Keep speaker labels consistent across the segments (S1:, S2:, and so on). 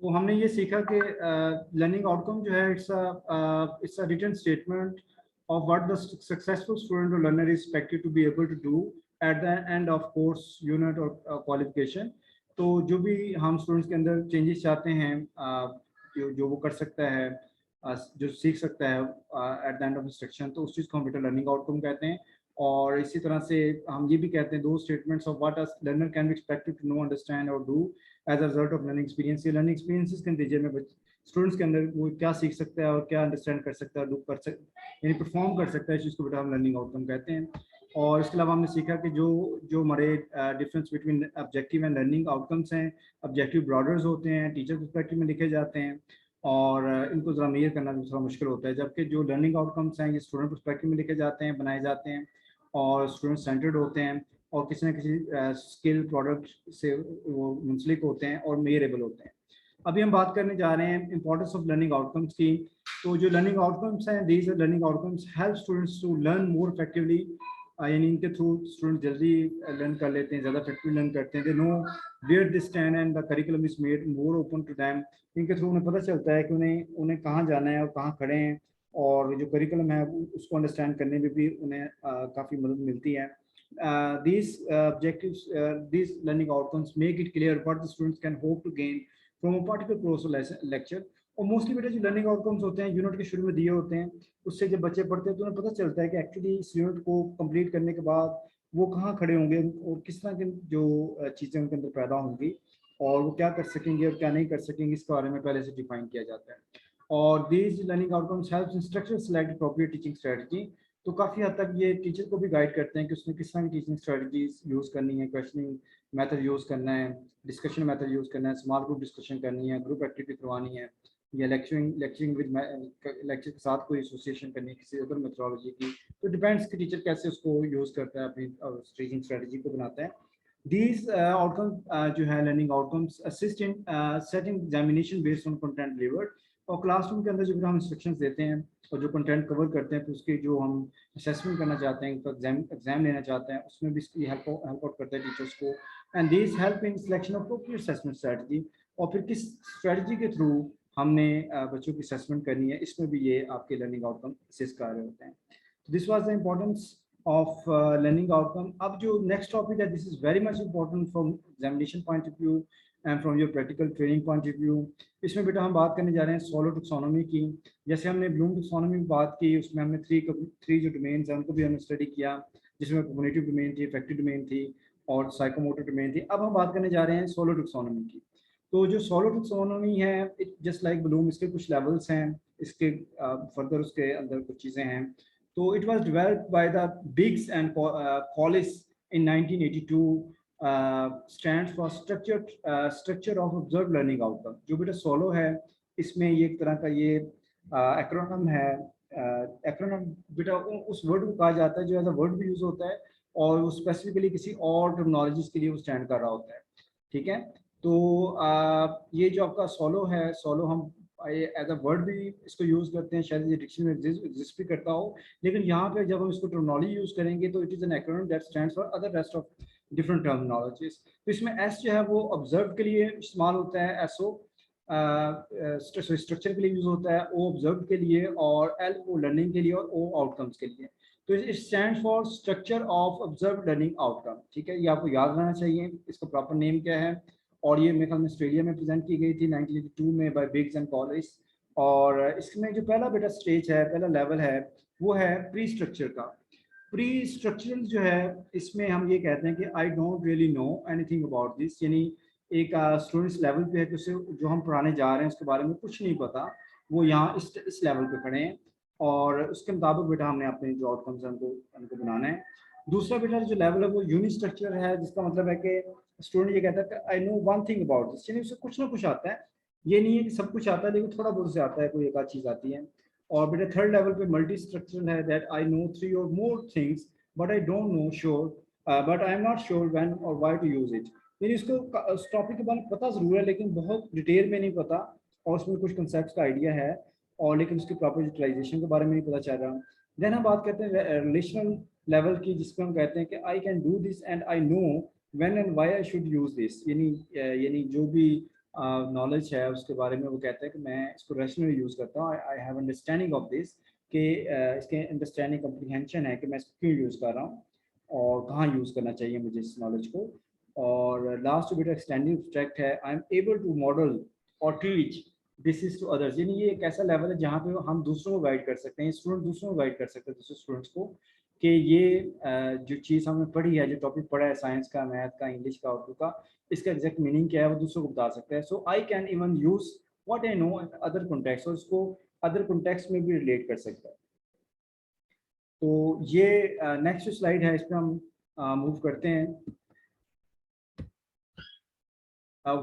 S1: तो हमने ये सीखा कि लर्निंग आउटकम जो है it's a written statement of what the successful student और learner is expected to be able to do at the end of course unit और क्वालिफिकेशन। तो जो भी हम स्टूडेंट्स के अंदर चेंजेस चाहते हैं, जो वो कर सकता है, जो सीख सकता है eight the end of instruction, तो उस चीज़ को हम बेटर लर्निंग आउटकम कहते हैं। और इसी तरह से हम ये भी कहते हैं दो statements of what a learner can be expected to know, understand और do as a result of learning experience. ये लर्निंग एक्सपीरियंसेस के नतीजे में स्टूडेंट्स के अंदर वो क्या सीख सकता है और क्या अंडरस्टैंड कर सकता है, डू कर सकता यानी परफॉर्म कर सकता है, इस चीज़ को बेटा हम लर्निंग आउटकम कहते हैं। और इसके अलावा हमने सीखा कि जो जो हमारे difference between objective and learning outcomes हैं, ऑब्जेक्टिव ब्रॉडर्स होते हैं, टीचर पर्सपेक्टिव में लिखे जाते हैं और इनको ज़रा मेजर करना थोड़ा मुश्किल होता है, जबकि जो लर्निंग आउटकम्स हैं ये स्टूडेंट पर्सपेक्टिव में लिखे जाते हैं, बनाए जाते हैं और स्टूडेंट सेंटर्ड होते हैं और किसी न किसी स्किल प्रोडक्ट से वो मुंसलिक होते हैं और मेजरेबल होते हैं। अभी हम बात करने जा रहे हैं इंपॉर्टेंस ऑफ लर्निंग आउटकम्स की। तो जो लर्निंग आउटकम्स हैं, these learning outcomes help students to learn more effectively, यानी इनके थ्रू स्टूडेंट जल्दी लर्न कर लेते हैं, ज़्यादा इफेक्टिवली लर्न करते हैं। They know where they stand and the curriculum is made more open to them. इनके थ्रू उन्हें पता चलता है कि उन्हें कहाँ जाना है और कहाँ खड़े हैं, और जो करिकुलम है उसको अंडरस्टैंड करने में भी उन्हें काफ़ी मदद मिलती है। These objectives, these learning outcomes make it clear what the students can hope to gain from a particular course or lecture। और मोस्टली बेटा जो लर्निंग आउटकम्स होते हैं यूनिट के शुरू में दिए होते हैं, उससे जब बच्चे पढ़ते हैं तो उन्हें पता चलता है कि एक्चुअली इस यूनिट को कंप्लीट करने के बाद वो कहाँ खड़े होंगे और किस तरह की जो चीज़ें उनके अंदर पैदा होंगी और वो क्या कर सकेंगे और क्या नहीं कर सकेंगे, इसके बारे में पहले से डिफाइन किया जाता है। और these learning outcomes help instructor select appropriate teaching strategy. तो काफ़ी हद तक ये टीचर को भी गाइड करते हैं कि उसने किस तरह की टीचिंग स्ट्रेटजीज यूज़ करनी है, क्वेश्चनिंग मेथड यूज़ करना है, डिस्कशन मेथड यूज़ करना है, स्मॉल ग्रुप डिस्कशन करनी है, ग्रुप एक्टिविटी करवानी है, या लेक्चरिंग विद लेक्चर के साथ कोई एसोसिएशन करनी है किसी अदर मेथोडोलॉजी की। तो डिपेंड्स कि टीचर कैसे उसको यूज़ करता है, अपनी टीचिंग स्ट्रेटजी को बनाता है। These outcomes जो है learning outcomes assist in setting examination based on content delivered. और क्लासरूम के अंदर जब हम इंस्ट्रक्शंस देते हैं और जो कंटेंट कवर करते हैं, तो उसके जो हम असेसमेंट करना चाहते हैं, तो एग्जाम लेना चाहते हैं, उसमें भी इसकी हेल्प आउट करता है टीचर्स को। And this help in selection of appropriate assessment strategy. और फिर किस स्ट्रेटजी के थ्रू हमने बच्चों की असेसमेंट करनी है, इसमें भी ये आपके लर्निंग आउटकम असिस्ट कर रहे होते हैं। This was the importance of learning outcome। अब जो next topic है, this is very much important from examination point of view and from your practical training point of view। इसमें बेटा हम बात करने जा रहे हैं सोलो टैक्सोनॉमी की। जैसे हमने ब्लूम टैक्सोनॉमी की बात की, उसमें हमने थ्री जो डोमेन्स हैं उनको भी हमने स्टडी किया, जिसमें कॉग्निटिव डोमेन थी, इफेक्टिव डोमेन थी और साइकोमोटर डोमेन थी। अब हम बात करने जा रहे हैं सोलो टैक्सोनॉमी की। तो जो सोलो टैक्सोनॉमी है, जस्ट लाइक ब्लूम, इसके कुछ लेवल्स हैं, इसके फर्दर उसके अंदर कुछ चीज़ें हैं। So it was developed by the Biggs and Collis in 1982, stands for structure of observed learning outcome। जो बेटा सोलो है, इसमें ये एक तरह का ये एक्रोनिम है। एक्रोनिम बेटा उस वर्ड को कहा जाता है जो एज अ वर्ड भी यूज होता है और वो स्पेसिफिकली किसी और टर्मिनोलॉजीज के लिए वो स्टैंड कर रहा होता है। ठीक है, तो ये जो आपका सोलो है, सोलो हम एज अ वर्ड भी इसको यूज़ करते हैं, शायद ये डिक्शनरी में एग्जिस्ट भी करता हो, लेकिन यहाँ पे जब हम इसको टर्मिनोलॉजी यूज़ करेंगे तो it is an acronym that stands for other rest of different terminologies. तो इसमें एस जो है वो ऑब्जर्व के लिए इस्तेमाल होता है, एसओ स्ट्रक्चर के लिए यूज होता है, ओ ऑब्जर्व के लिए, और एल ओ लर्निंग के लिए, और ओ आउटकम्स के लिए। तो it stand for structure of observe learning outcome. ठीक है, ये आपको याद रहना चाहिए, इसका प्रॉपर नेम क्या है। और ये मेरे ख्याल में ऑस्ट्रेलिया में प्रेजेंट की गई थी 1982 में बाय बिग्स एंड कॉलिस। और इसमें जो पहला बेटा स्टेज है, पहला लेवल है, वो है प्री स्ट्रक्चर का। प्री स्ट्रक्चरल जो है, इसमें हम ये कहते हैं कि I don't really know anything about this, यानी एक स्टूडेंट्स लेवल पे है कि उसे जो हम पढ़ाने जा रहे हैं उसके बारे में कुछ नहीं पता, वो यहाँ इस लेवल पे खड़े हैं और उसके मुताबिक बेटा हमने अपने जो आउटकम्स हैं उनको बनाना है। दूसरा बेटा जो लेवल है वो यूनि स्ट्रक्चर है, जिसका मतलब है कि स्टूडेंट ये कहता है कि I know one thing about this, यानी उसे कुछ ना कुछ आता है। ये नहीं है कि सब कुछ आता है, लेकिन थोड़ा बहुत से आता है, कोई एक आध चीज़ आती है। और बेटा थर्ड लेवल पे मल्टी स्ट्रक्चरल है, दैट आई नो 3 और more things but I don't know sure, but I am not sure when और व्हाई टू यूज इट। यानी इसको उस टॉपिक के बारे में पता ज़रूर है, लेकिन बहुत डिटेल में नहीं पता, और उसमें कुछ कंसेप्ट का आइडिया है और लेकिन उसकी प्रॉपर यूटिलाइजेशन के बारे में नहीं पता चल रहा। देन हम बात करते हैं रिलेशनल लेवल की, जिसको हम कहते हैं कि I can do this and I know when and why I should use this. यानी जो भी नॉलेज है उसके बारे में, वो कहता है कि मैं इसको रैशनली यूज़ करता हूँ, I have understanding of this, कि इसके अंडरस्टैंडिंग कम्प्रीहेंशन है कि मैं इसको क्यों यूज़ कर रहा हूँ और कहाँ यूज़ करना चाहिए मुझे इस नॉलेज को। और लास्ट बिट एक्सटेंडिंग एब्स्ट्रैक्ट है, I am able to model और teach this is to others, यानी ये एक ऐसा लेवल है जहाँ पे हम दूसरों को गाइड कर सकते हैं, स्टूडेंट दूसरों को गाइड कर सकते हैं, दूसरे स्टूडेंट्स को, कि ये जो चीज़ हमने पढ़ी है, जो टॉपिक पढ़ा है साइंस का, मैथ का, इंग्लिश का, उर्दू का, इसका एग्जैक्ट मीनिंग क्या है वो दूसरों को बता सकता है। So I can even use what I know other context, और इसको अदर कॉन्टेक्स्ट में भी रिलेट कर सकता है। तो ये नेक्स्ट स्लाइड है, इस पर हम मूव करते हैं।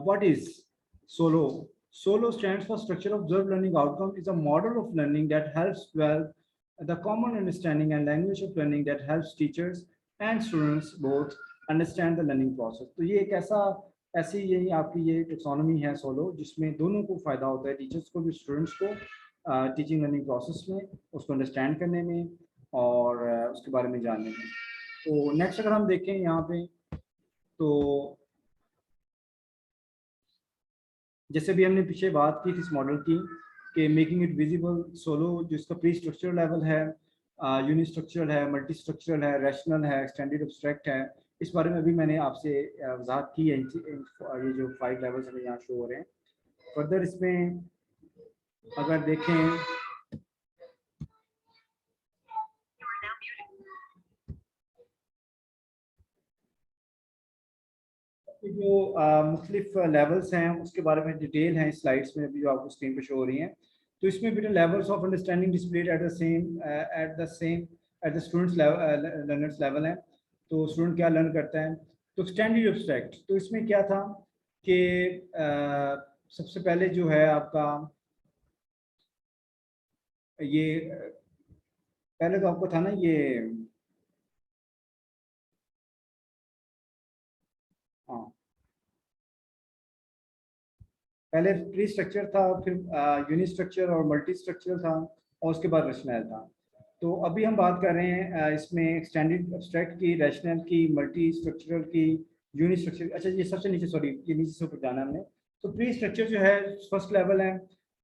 S1: What is SOLO? SOLO stands for Structure Observed Learning Outcome. Is a model of learning that helps develop the common understanding and language of learning that helps teachers and students both understand the learning process. तो ये एक ऐसी यही आपकी ये taxonomy है solo, जिसमें दोनों को फायदा होता है, टीचर्स को भी, स्टूडेंट्स को, टीचिंग लर्निंग प्रोसेस में, उसको अंडरस्टैंड करने में और उसके बारे में जानने में। तो नेक्स्ट अगर हम देखें यहाँ पे, तो जैसे भी हमने पीछे बात की थी इस मॉडल की, कि मेकिंग इट विजिबल, सोलो जिसका प्री स्ट्रक्चरल लेवल है, यूनि स्ट्रक्चरल है, मल्टी स्ट्रक्चरल है, रैशनल है, एक्सटेंडेड एब्स्ट्रैक्ट है, इस बारे में भी मैंने आपसे वजाहत की है। ये जो 5 लेवल्स हमें यहाँ शो हो रहे हैं। फर्दर इसमें अगर देखें, जो मुख्तलिफ लेवल्स हैं उसके बारे में डिटेल है स्लाइड्स में भी, जो आपको स्क्रीन पे शो हो रही हैं। तो इसमें भी levels of understanding displayed at the students learners level है। तो स्टूडेंट क्या लर्न करता है। तो स्टैंडर्ड एब्स्ट्रैक्ट, तो इसमें क्या था कि सबसे पहले जो है आपका ये, पहले तो आपको था ना ये, हाँ पहले प्री स्ट्रक्चर था, फिर यूनि स्ट्रक्चर और मल्टी स्ट्रक्चर था, और उसके बाद रैशनल था। तो अभी हम बात कर रहे हैं इसमें एक्सटेंडेड एब्स्ट्रैक्ट की, रैशनल की, मल्टी स्ट्रक्चरल की, यूनि स्ट्रक्चर। अच्छा ये सबसे नीचे, सॉरी ये नीचे से ऊपर जाना हमने। तो प्री स्ट्रक्चर जो है फर्स्ट लेवल है,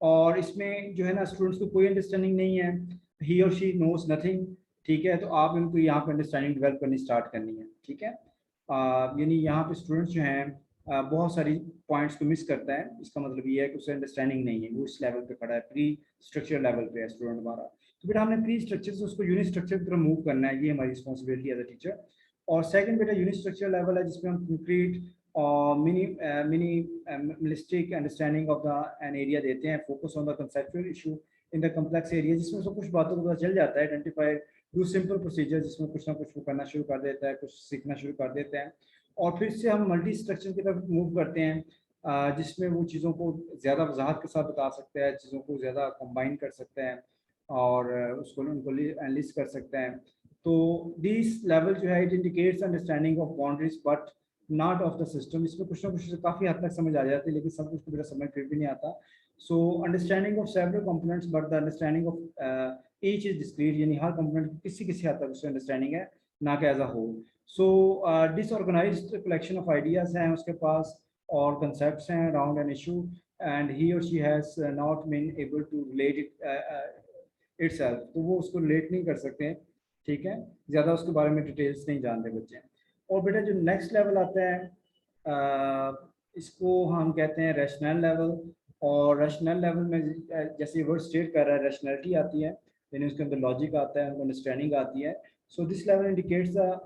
S1: और इसमें जो है ना स्टूडेंट्स को कोई अंडरस्टैंडिंग नहीं है, ही और शी नोज नथिंग, ठीक है। तो आप इनको यहाँ पे अंडरस्टैंडिंग डेवलप करनी स्टार्ट करनी है, ठीक है। यानी यहाँ पे स्टूडेंट्स जो हैं बहुत सारी पॉइंट्स को मिस करता है, इसका मतलब ये है कि उसे अंडरस्टैंडिंग नहीं है, वो इस लेवल पे खड़ा है, प्री स्ट्रक्चर लेवल पे है स्टूडेंट हमारा। तो बेटा हमने प्री स्ट्रक्चर से उसको यूनिट स्ट्रक्चर की तरफ मूव करना है, ये हमारी रिस्पॉन्सिबिलिटी एज अ टीचर। और सेकंड बेटा यूनिट स्ट्रक्चर लेवल है, जिसमें हम कंक्रीट और minimalistic understanding of the an area देते हैं, focus on the conceptual issue in the complex area, जिसमें उसको कुछ बातों को पता चल जाता है, आइडेंटिफाई डू सिंपल प्रोसीजर, जिसमें कुछ ना कुछ वो करना शुरू कर देता है, कुछ सीखना शुरू कर देता है। और फिर से हम मल्टी स्ट्रक्चर की तरफ मूव करते हैं, जिसमें वो चीज़ों को ज़्यादा वजाहत के साथ बता सकते हैं, चीज़ों को ज़्यादा कंबाइन कर सकते हैं, और उसको उनको एनालिस्ट कर सकते हैं। तो दिस लेवल जो है, it indicates understanding of boundaries but not of the system. इसमें कुछ ना कुछ काफ़ी हद तक समझ आ जाती है, लेकिन सब कुछ तो मेरा समझ फिर भी नहीं आता। So understanding of several components but the understanding of each is discrete, यानी हर कंपोनेंट किसी किसी हद तक उससे अंडरस्टैंडिंग है, ना कि as a whole. So disorganised collection of ideas हैं उसके पास, और कंसेप्ट्स हैं around an issue, and he और she has not been able to relate itself, तो वो उसको रिलेट नहीं कर सकते हैं, ठीक है, ज़्यादा उसके बारे में डिटेल्स नहीं जानते बच्चे। और बेटा जो नेक्स्ट लेवल आता है, इसको हम कहते हैं रैशनल लेवल। और रैशनल लेवल में जैसे वर्ड स्टेट कर रहा है, रैशनैलिटी आती है, यानी उसके अंदर लॉजिक आता है, अंडरस्टैंडिंग आती है। So this level indicates the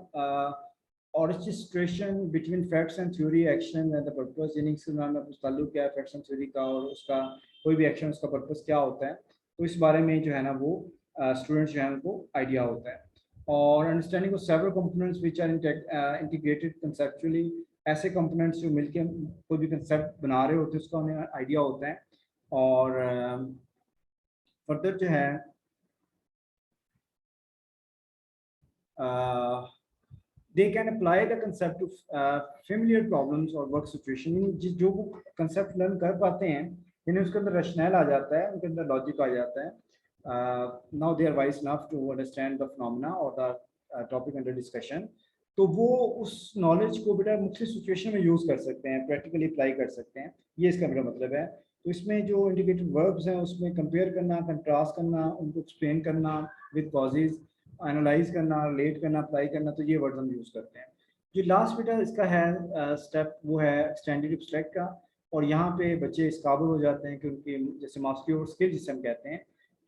S1: orchestration between facts and theory, action and the purpose, यानी इसके नाम में कुछ ताल्लुक क्या है फैक्ट्स एंड थ्योरी का, और उसका कोई भी एक्शन, उसका पर्पस क्या होता है, तो इस बारे में जो है ना वो स्टूडेंट्स जो है उनको आइडिया होता है। और understanding of several components which are integrated conceptually, ऐसे कंपोनेंट्स जो मिलके कोई भी कंसेप्ट बना रहे होते हैं उसका हमें आइडिया होता है। और फर्दर जो है they can apply the concept of familiar problems or work situation, जो वो कंसेप्ट लर्न कर पाते हैं, यानी उसके अंदर रैशनल आ जाता है, उनके अंदर लॉजिक आ जाता है। now they are wise enough to understand the phenomena or the topic under discussion, तो वो उस नॉलेज को बेटा मुख्तलिफ सिचुएशन में यूज़ कर सकते हैं, प्रैक्टिकली अप्लाई कर सकते हैं, ये इसका मेरा मतलब है। तो इसमें जो इंडिकेटेड वर्ब्स हैं उसमें कंपेयर करना, कंट्रास्ट करना, उनको एक्सप्लेन करना विद कॉजेज, एनालाइज करना, रिलेट करना, अप्लाई करना, तो ये वर्ड हम यूज़ करते हैं। जो लास्ट बेटा इसका है स्टेप, वो है एक्सटेंडेड एब्स्ट्रैक्ट का। और यहाँ पे बच्चे इस काबिल हो जाते हैं कि उनकी जैसे मास्टरी ओवर स्किल जिसे हम कहते हैं,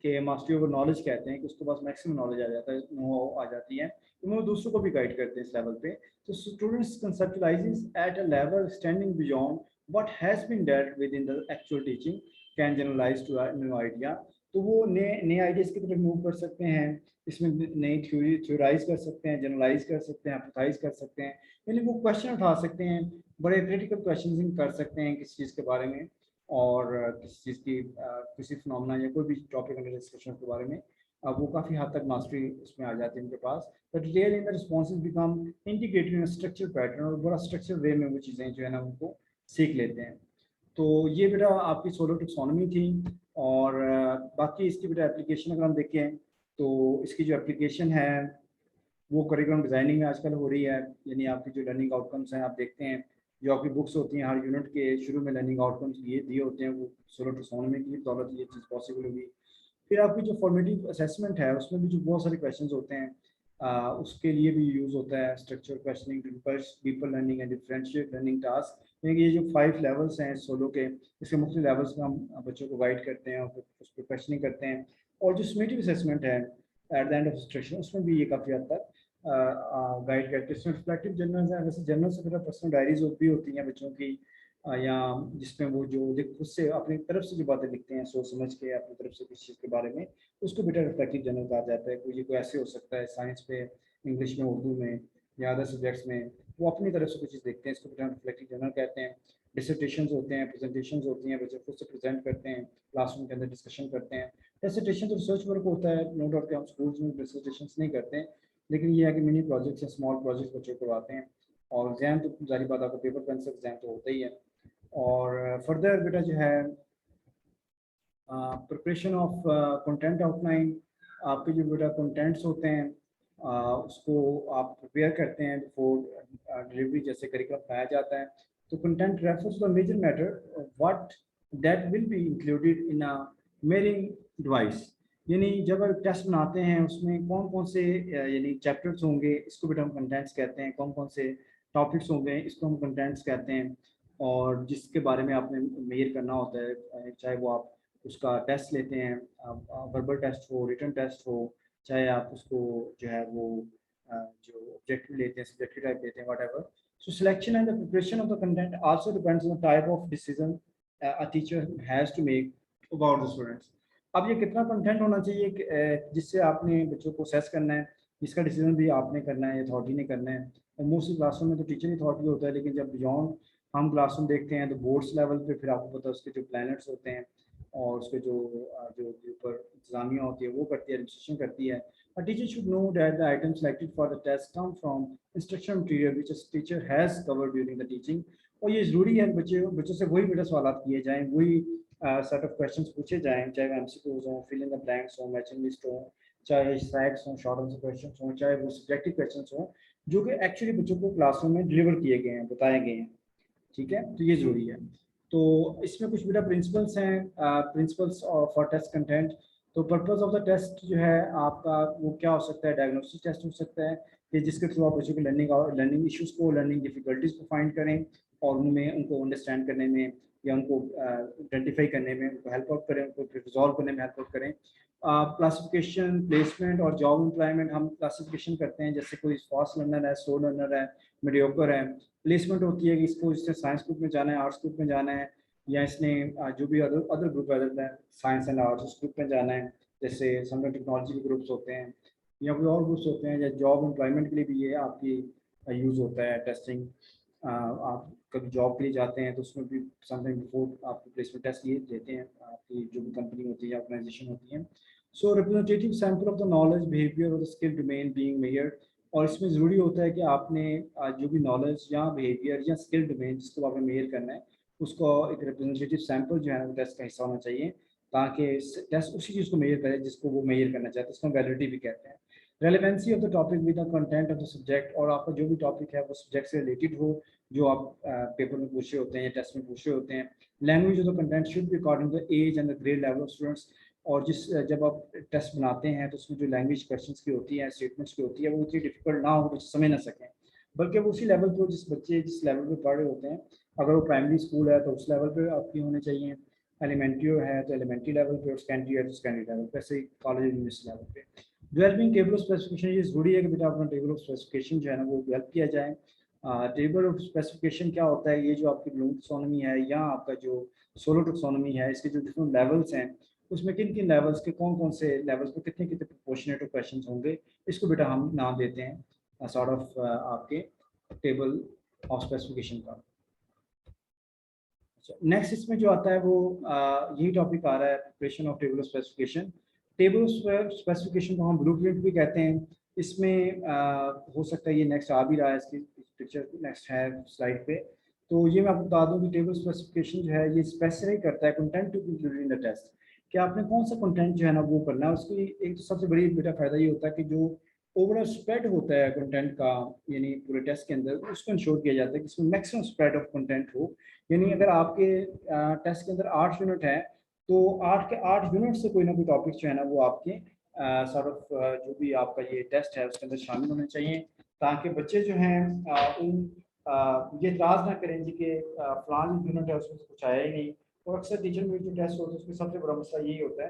S1: कि मास्टरी ओवर नॉलेज कहते हैं, कि उसके पास मैक्सिमम नॉलेज आ जाता है, नो आ जाती है, तो वो दूसरों को भी गाइड करते हैं इस लेवल पे। तो students conceptualises at a level standing beyond what has been dealt with in the actual teaching, can generalise to new idea. तो वो नए नए आइडियाज़ की तरफ मूव कर सकते हैं, इसमें नई थ्योरी थ्योराइज कर सकते हैं, जनरलाइज कर सकते हैं, एम्पथाइज कर सकते हैं, यानी वो क्वेश्चन उठा सकते हैं, बड़े क्रिटिकल क्वेश्चन कर सकते हैं किसी चीज़ के बारे में, और किसी चीज़ की किसी फिनोमेना या कोई भी टॉपिक अंडर डिस्कशन के बारे में, वो काफ़ी हद तक मास्टरी उसमें आ जाती है उनके पास। But real in the responses become integrated in structure pattern, और बड़ा स्ट्रक्चर वे में वो चीज़ें जो है ना उनको सीख लेते हैं। तो ये बेटा आपकी सोलो टेक्सोनॉमी थी। और बाकी इसकी बेटा एप्लीकेशन अगर हम देखें तो इसकी जो एप्लीकेशन है वो करिकुलम डिज़ाइनिंग में आजकल हो रही है, यानी आपकी जो लर्निंग आउटकम्स हैं आप देखते हैं, जो आपकी बुक्स होती हैं हर यूनिट के शुरू में लर्निंग आउटकम्स ये दिए होते हैं, वो सोलो टेक्सोनॉमी की बदौलत ये चीज़ पॉसिबल होगी। फिर आपकी जो फॉर्मेटिव असेसमेंट है उसमें भी जो बहुत सारे क्वेश्चंस होते हैं, उसके लिए भी यूज़ होता है structure questioning, deeper learning and differentiate learning task. यानी कि ये जो 5 लेवल्स हैं सोलो के, इसके मुख्तलिफ लेवल्स में हम बच्चों को गाइड करते हैं और फिर उस पर क्वेश्चनिंग करते हैं। और जो समेटिव असेसमेंट है eight the end of instruction, उसमें भी ये काफ़ी हद तक गाइड करते हैं। इसमें रिफ्लेक्टिव जर्नल्स हैं, वैसे जर्नल से मेरा पर्सनल डायरीज भी होती हैं बच्चों की, या जिसमें वो जो खुद से अपनी तरफ से जो बातें लिखते हैं सोच समझ के अपनी तरफ से किसी चीज़ के बारे में, उसको बेटा रिफ्लेक्टिव जर्नल कहा जाता है। कोई ऐसे हो सकता है साइंस पे, इंग्लिश में, उर्दू में या अदर सब्जेक्ट्स में, वो अपनी तरफ से कुछ चीज़ देखते हैं, इसको बेटा रिफ्लेक्टिव जर्नल कहते हैं। डिसर्टेशंस होते हैं, प्रेजेंटेशंस होती हैं, बच्चे खुद से प्रेजेंट करते हैं, क्लासरूम के अंदर डिस्कशन करते हैं। डिसर्टेशन तो रिसर्च वर्क होता है, नो डाउट कि हम स्कूल्स में डिसर्टेशंस नहीं करते हैं, लेकिन ये है कि मिनी प्रोजेक्ट्स या स्मॉल प्रोजेक्ट्स बच्चों को करवाते हैं। और एग्जाम तो जारी बात आपको पेपर पेन से एग्जाम तो होता ही है। और फर्दर बेटा जो है प्रिपरेशन ऑफ कंटेंट आउटलाइन, आपके जो बेटा कंटेंट्स होते हैं उसको आप प्रिपेयर करते हैं बिफोर डिलीवरी, जैसे करिकुलम बनाया जाता है। तो content refers to the major matter what that will be included in a measuring device, यानी जब आप टेस्ट बनाते हैं उसमें कौन कौन से यानी चैप्टर्स होंगे, इसको बेटा हम कंटेंट्स कहते हैं, कौन कौन से टॉपिक्स होंगे, इसको हम कंटेंट्स कहते हैं। और जिसके बारे में आपने मेयर करना होता है, चाहे वो आप उसका टेस्ट लेते हैं, वर्बल टेस्ट हो, रिटन टेस्ट हो, चाहे आप उसको जो है वो जो ऑब्जेक्टिव लेते हैं, सब्जेक्टिव टाइप लेते हैं, whatever. So selection and the preparation of the content also depends on the type of decision a teacher has to make about the students. अब ये कितना कंटेंट होना चाहिए जिससे आपने बच्चों को असेस करना है, इसका डिसीजन भी आपने करना है, अथॉरिटी ने करना है। और मोस्टली क्लासरूम में तो टीचर ही अथॉरिटी होता है, लेकिन जब बियॉन्ड हम क्लासरूम देखते हैं तो बोर्ड्स लेवल पे फिर आपको पता है उसके जो प्लानट्स होते हैं और उसके जो जो ऊपर इंतजामिया होती है वो करती है, एडमिनिस्ट्रेशन करती है। A teacher should know that the items selected for the test come from instruction material which a teacher has covered during the teaching। और ये ज़रूरी है बच्चों से वही बेटा सवाल किए जाएँ, वही सेट ऑफ क्वेश्चंस पूछे जाएँ, चाहे वो एमसीक्यूज हों, फिल इन द ब्लैंक्स हों, मैचिंग लिस्ट हों, चाहे सैक्स हों, शॉर्ट आंसर क्वेश्चंस हों, चाहे वो सब्जेक्टिव क्वेश्चंस हों, जो कि एक्चुअली बच्चों को क्लासरूम में डिलीवर किए गए हैं, बताए गए हैं। ठीक है, तो ये ज़रूरी है। तो इसमें कुछ बेटा प्रिंसिपल्स हैं, प्रिंसिपल्स फॉर टेस्ट कंटेंट। तो पर्पस ऑफ द टेस्ट जो है आपका वो क्या हो सकता है, डायग्नोस्टिक टेस्ट हो सकता है कि जिसके थ्रू आप बच्चों की लर्निंग इश्यूज़ को, लर्निंग डिफिकल्टीज़ को फाइंड करें और उनमें उनको अंडरस्टैंड करने में या उनको आइडेंटिफाई करने में उनको हेल्प आउट करें, उनको रिजॉल्व करने में हेल्प आउट करें। क्लासिफिकेशन, प्लेसमेंट और जॉब एम्प्लॉयमेंट हम क्लासिफिकेशन करते हैं, जैसे कोई फास्ट लर्नर है, स्लो लर्नर है, मीडियोकर है। प्लेसमेंट होती है कि इसको इसने साइंस ग्रुप में जाना है, आर्ट्स ग्रुप में जाना है, या इसने जो भी अदर ग्रुप है साइंस एंड आर्ट्स उस ग्रुप में जाना है, जैसे समथिंग टेक्नोलॉजी के ग्रुप्स होते हैं या कोई और ग्रुप्स होते हैं, या जॉब एम्प्लॉयमेंट के लिए भी ये आपकी यूज़ होता है टेस्टिंग। आप कभी जॉब के लिए जाते हैं तो उसमें भी समथिंग बिफोर आपको प्लेसमेंट टेस्ट ये देते हैं आपकी जो भी कंपनी होती है या ऑर्गेनाइजेशन होती है। So representative sample of the knowledge, behaviour और the skill remain being measured. और इसमें ज़रूरी होता है कि आपने जो भी नॉलेज या बिहेवियर या स्किल डोमेन जिसको आपने मेजर करना है, उसको एक रिप्रेजेंटेटिव सैंपल जो है वो टेस्ट का हिस्सा होना चाहिए, ताकि टेस्ट उसी चीज़ को मेजर करे जिसको वो मेजर करना चाहते हैं, इसको वैलिडिटी भी कहते हैं। Relevancy of the topic with the content of the subject, और आपका जो भी टॉपिक है वो सब्जेक्ट से रिलेटेड हो, जो आप पेपर में पूछे होते हैं या टेस्ट में पूछे होते हैं। Language of the content should be according to the age and the grade level of students. और जब आप टेस्ट बनाते हैं तो उसमें जो लैंग्वेज क्वेश्चंस की होती है, स्टेटमेंट्स की होती है, वो इतनी डिफिकल्ट ना हो बच्चे समझ ना सकें, बल्कि वो उसी लेवल पर जिस लेवल पे पढ़ रहे होते हैं, अगर वो प्राइमरी स्कूल है तो उस लेवल पे आपकी होने चाहिए, एलिमेंट्री है तो एलिमेंट्री लेवल पे, और सेकेंडरी है तो सेकेंडरी लेवल पे, ऐसे कॉलेज यूनिवर्सिटी लेवल पे। डेवलपिंग टेबल ऑफ स्पेसिफिकेशन, ये जरूरी है कि बेटा अपना टेबल ऑफ स्पेसिफिकेशन जो है ना वो डेवलप किया जाए। टेबल ऑफ स्पेसिफिकेशन क्या होता है, ये जो आपकी ब्लूम टैक्सोनॉमी है या आपका जो सोलो टैक्सोनॉमी है, इसके जो डिफरेंट लेवल्स हैं, उसमें किन किन लेवल्स के कौन कौन से लेवल्स पर कितने कितने प्रोपोर्शनेट क्वेश्चन होंगे, इसको बेटा हम नाम देते हैं सॉर्ट ऑफ आपके टेबल ऑफ स्पेसिफिकेशन का। नेक्स्ट इसमें जो आता है वो यही टॉपिक आ रहा है, preparation of table of specification. Table of specification को हम ब्लूप्रिंट भी कहते हैं। इसमें हो सकता है ये नेक्स्ट आ भी रहा है, इसकी पिक्चर नेक्स्ट है स्लाइड पे। तो ये मैं आपको बता दूं कि टेबल स्पेसिफिकेशन जो है ये स्पेसिफाई करता है content to be included in the test, कि आपने कौन सा कंटेंट जो है ना वो करना है। उसकी एक तो सबसे बड़ी बेटा फायदा ये होता है कि जो ओवरऑल स्प्रेड होता है कंटेंट का, यानी पूरे टेस्ट के अंदर, उसको इंश्योर किया जाता है कि इसमें मैक्सिमम स्प्रेड ऑफ कंटेंट हो। यानी अगर आपके टेस्ट के अंदर 8 यूनिट है तो 8 के 8 यूनिट से कोई ना कोई टॉपिक जो है ना वो आपके सॉर्ट ऑफ जो भी आपका ये टेस्ट है उसके अंदर शामिल होने चाहिए, ताकि बच्चे जो हैं ये इतराज़ ना करें जी कि फलान यूनिट है उसमें से कुछ आया ही नहीं। और अक्सर टीचर में जो टेस्ट होते हैं उसमें सबसे बड़ा मसला यही होता है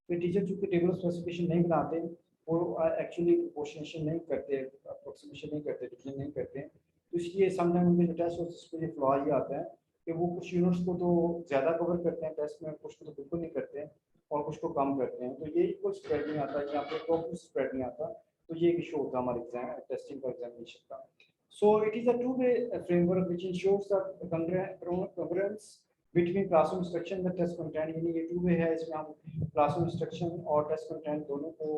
S1: कि टीचर चूँकि टेबल स्पेसिफिकेशन नहीं बनाते, वो एक्चुअली प्रोपोर्शनेशन नहीं करते, अप्रोक्सीमेशन नहीं करते, डिवीजन नहीं करते, तो इसलिए समटाइम उनके जो टेस्ट होते हैं उसमें ये फ्लॉ ये आता है कि वो कुछ यूनिट्स को तो ज़्यादा कवर करते हैं टेस्ट में, कुछ को तो बिल्कुल नहीं करते हैं, और कुछ को कम करते हैं। तो ये इक्वल स्प्रेड नहीं आता, यहाँ पे प्रॉपर स्प्रेड नहीं आता। तो ये एक इशू होता है हमारे एग्जाम टेस्टिंग का, एग्जामिनेशन का। So it is a two-way framework which ensures the congruence between classroom instruction and the test content। यानी ये two-way है, इसमें हम classroom instruction और test content दोनों को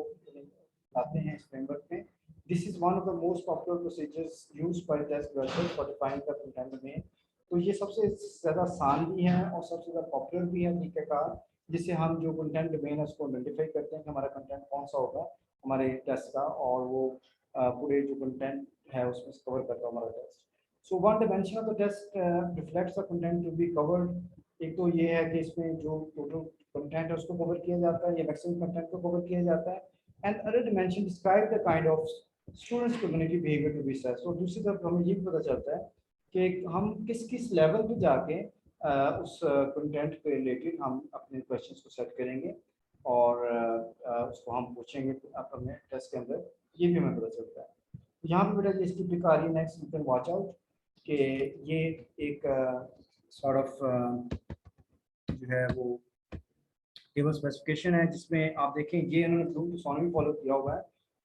S1: लाते हैं इस framework में। This is one of the most popular procedures used by test grades for defining the content domain। तो ये सबसे ज़्यादा आसान भी है और सबसे ज़्यादा पॉपुलर भी है तरीक़ाकार, जिससे हम जो कंटेंट डोमेन है उसको आइडेंटिफाई करते हैं कि हमारा कंटेंट कौन सा होगा हमारे टेस्ट का, और वो पूरे जो कंटेंट है उसमें कवर करता है हमारा test. So one dimension of the test reflects the content to be covered. एक तो ये है कि इसमें जो टोटल कंटेंट है उसको कवर किया जाता है या मैक्सिमम कंटेंट को कवर किया जाता है। And other dimension describe the kind of students community behaviour to be assessed. और दूसरी तरफ हमें ये भी पता चलता है कि हम किस किस लेवल पे जाके उस कंटेंट के रिलेटेड हम अपने क्वेश्चंस को सेट करेंगे और उसको हम पूछेंगे अपने टेस्ट के अंदर, ये भी हमें पता चलता है। यहाँ पे बेटा इसकी पिक आ रही है next, you can watch out कि ये एक सॉर्ट ऑफ जो है वो टेबल स्पेसिफिकेशन है, जिसमें आप देखें ये इन्होंने ब्लूम टैक्सोनॉमी फॉलो किया हुआ है।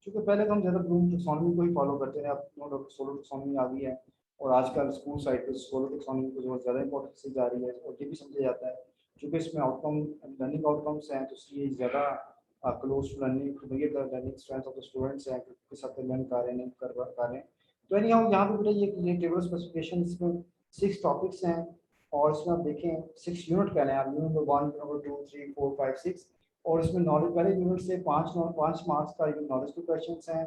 S1: क्योंकि पहले तो हम ज़्यादा ब्लूम टैक्सोनॉमी को ही फॉलो करते हैं, अब सोलो टैक्सोनॉमी आ गई है और आजकल स्कूल साइड पर सोलो टैक्सोनॉमी को बहुत ज़्यादा इंपॉर्टेंस दी जा रही है। और ये भी समझा जाता है क्योंकि इसमें आउटकम लर्निंग आउटकम्स हैं, तो इसलिए ज़्यादा close to learning to measure the learning strength of the students हैं, किस हद तक लर्न कर रहे हैं नहीं कर रहे हैं। तो यानी हम यहाँ पे बेटा ये टेबल स्पेसिफिकेशन, इसमें 6 टॉपिक्स हैं और इसमें आप देखें 6 यूनिट पहले हैं, यूनिट नंबर 1, नंबर 2, 3, 4, 5, 6। और इसमें नॉलेज पहले यूनिट से 5 मार्क्स का नॉलेज के क्वेश्चंस हैं,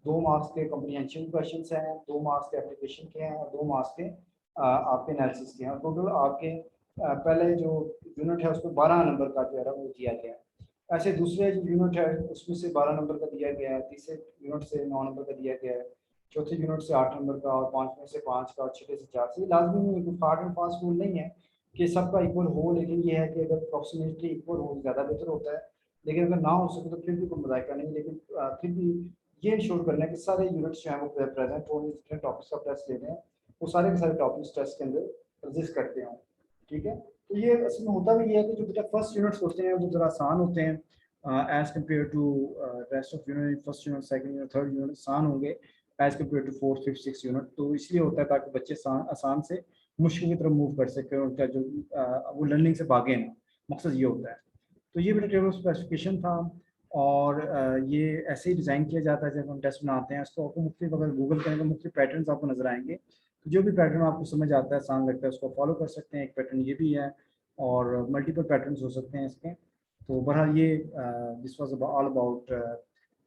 S1: 2 मार्क्स के कम्प्रीहेंशन क्वेश्चंस हैं, 2 मार्क्स के एप्लीकेशन के हैं और 2 मार्क्स के आपके एनालिसिस के हैं। टोटल आपके पहले जो यूनिट है उसमें 12 नंबर का जो है वो दिया गया है। ऐसे दूसरे जो यूनिट है उसमें से 12 नंबर का दिया गया है, तीसरे यूनिट से 9 नंबर का दिया गया है, चौथे यूनिट से 8 नंबर का, और 5वें से 5 का, और 6ठे से 4 से। ये लाजमी नहीं है, कोई हार्ड एंड फास्ट रूल नहीं है कि सबका इक्वल हो, लेकिन ये है कि अगर अप्रॉक्सीमेटली इक्वल हो ज़्यादा बेहतर होता है, लेकिन अगर ना हो सके तो फिर भी कोई मजायका नहीं। लेकिन फिर भी ये इंश्योर करना है कि सारे यूनिट्स जो हैं वो प्रेजेंट हो, जितने टॉपिक्स का टेस्ट ले रहे हैं वो सारे के सारे टॉपिक्स टेस्ट के अंदर एग्जिस्ट करते हों। ठीक है, तो ये असल में होता भी ये है कि जो बेटा फर्स्ट यूनिट्स होते हैं वो ज़रा आसान होते हैं as compare to rest of unit. First unit, second unit, third unit आसान होंगे as compare to 4th, 5th, 6th unit. तो इसलिए होता है ताकि बच्चे आसान से मुश्किल की तरफ मूव कर सकें, उनका जो वो लर्निंग से भागे ना, मकसद ये होता है। तो ये बेटा टेबल स्पेसिफिकेशन था और ये ऐसे ही डिज़ाइन किया जाता है जब हम टेस्ट बनाते हैं। इसको आपको मुख्तलिफ अगर गूगल करेंगे मुख्तलिफ पैटर्न आपको नजर आएंगे, तो जो भी पैटर्न आपको समझ आता है, आसान लगता है, उसको फॉलो कर सकते हैं। एक पैटर्न ये भी है और मल्टीपल पैटर्न्स हो सकते हैं इसके। तो बहरहाल ये this was all about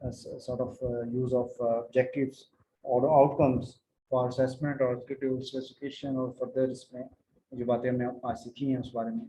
S1: sort of use of objectives or outcomes for assessment or specification और further इसमें जो बातें हमने आज सीखी हैं उस बारे में